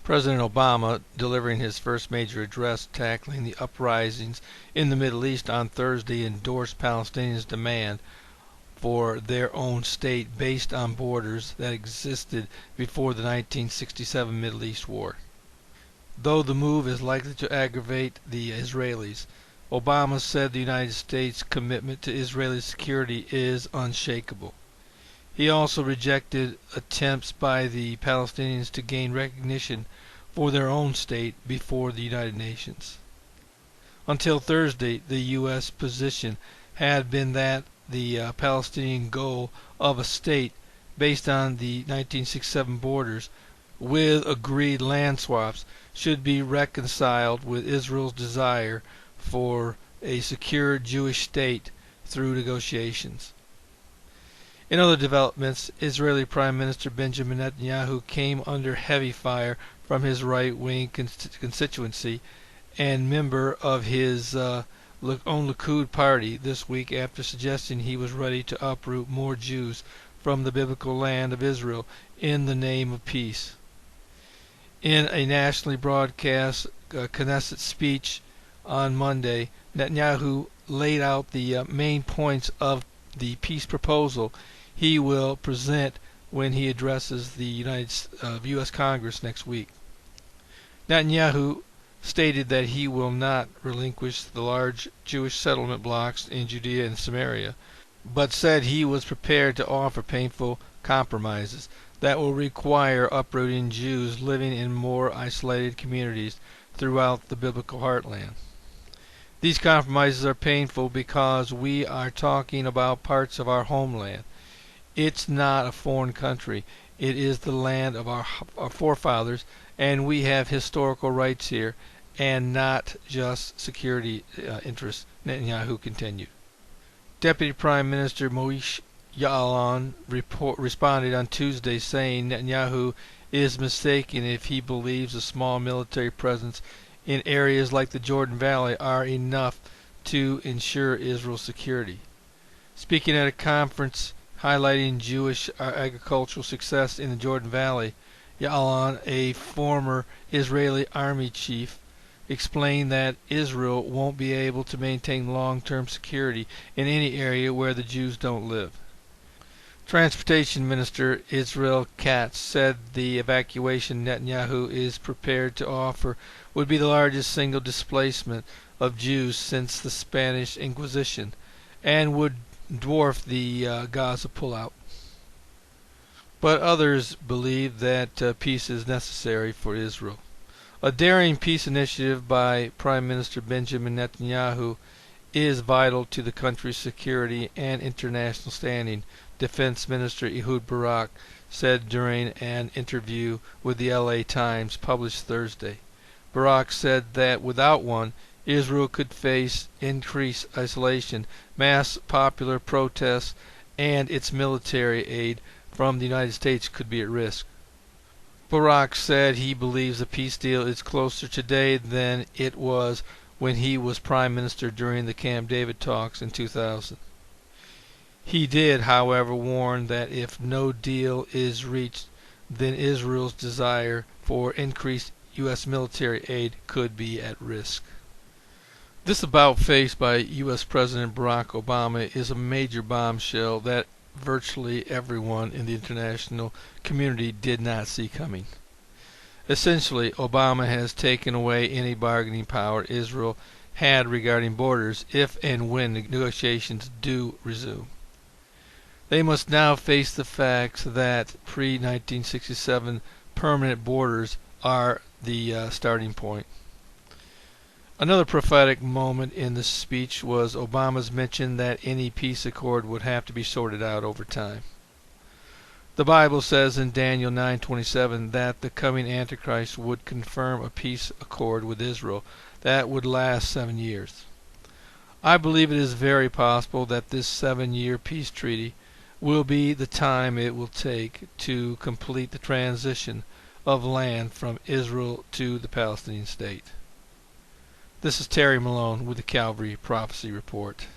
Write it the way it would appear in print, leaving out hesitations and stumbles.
President Obama, delivering his first major address tackling the uprisings in the Middle East on Thursday, endorsed Palestinians' demand for their own state based on borders that existed before the 1967 Middle East War. Though the move is likely to aggravate the Israelis, Obama said the United States' commitment to Israeli security is unshakable. He also rejected attempts by the Palestinians to gain recognition for their own state before the United Nations. Until Thursday, the U.S. position had been that the Palestinian goal of a state based on the 1967 borders with agreed land swaps should be reconciled with Israel's desire for a secure Jewish state through negotiations. In other developments, Israeli Prime Minister Benjamin Netanyahu came under heavy fire from his right-wing constituency and member of his own Likud party this week after suggesting he was ready to uproot more Jews from the biblical land of Israel in the name of peace. In a nationally broadcast Knesset speech on Monday, Netanyahu laid out the main points of the peace proposal he will present when he addresses the U.S. Congress next week. Netanyahu stated that he will not relinquish the large Jewish settlement blocks in Judea and Samaria, but said he was prepared to offer painful compromises that will require uprooting Jews living in more isolated communities throughout the biblical heartland. These compromises are painful because we are talking about parts of our homeland. It's not a foreign country. It is the land of our forefathers, and we have historical rights here, and not just security interests, Netanyahu continued. Deputy Prime Minister Moshe Ya'alon responded on Tuesday saying Netanyahu is mistaken if he believes a small military presence in areas like the Jordan Valley are enough to ensure Israel's security. Speaking at a conference highlighting Jewish agricultural success in the Jordan Valley, Ya'alon, a former Israeli army chief, explained that Israel won't be able to maintain long-term security in any area where the Jews don't live. Transportation Minister Israel Katz said the evacuation Netanyahu is prepared to offer would be the largest single displacement of Jews since the Spanish Inquisition and would dwarf the Gaza pullout. But others believe that peace is necessary for Israel. A daring peace initiative by Prime Minister Benjamin Netanyahu is vital to the country's security and international standing, Defense Minister Ehud Barak said during an interview with the LA Times published Thursday. Barak said that without one, Israel could face increased isolation, mass popular protests, and its military aid from the United States could be at risk. Barak said he believes a peace deal is closer today than it was when he was Prime Minister during the Camp David talks in 2000. He did, however, warn that if no deal is reached, then Israel's desire for increased U.S. military aid could be at risk. This about-face by U.S. President Barack Obama is a major bombshell that virtually everyone in the international community did not see coming. Essentially, Obama has taken away any bargaining power Israel had regarding borders if and when negotiations do resume. They must now face the facts that pre-1967 permanent borders are the starting point. Another prophetic moment in the speech was Obama's mention that any peace accord would have to be sorted out over time. The Bible says in Daniel 9:27 that the coming Antichrist would confirm a peace accord with Israel that would last 7 years. I believe it is very possible that this 7-year peace treaty will be the time it will take to complete the transition of land from Israel to the Palestinian state. This is Terry Malone with the Calvary Prophecy Report.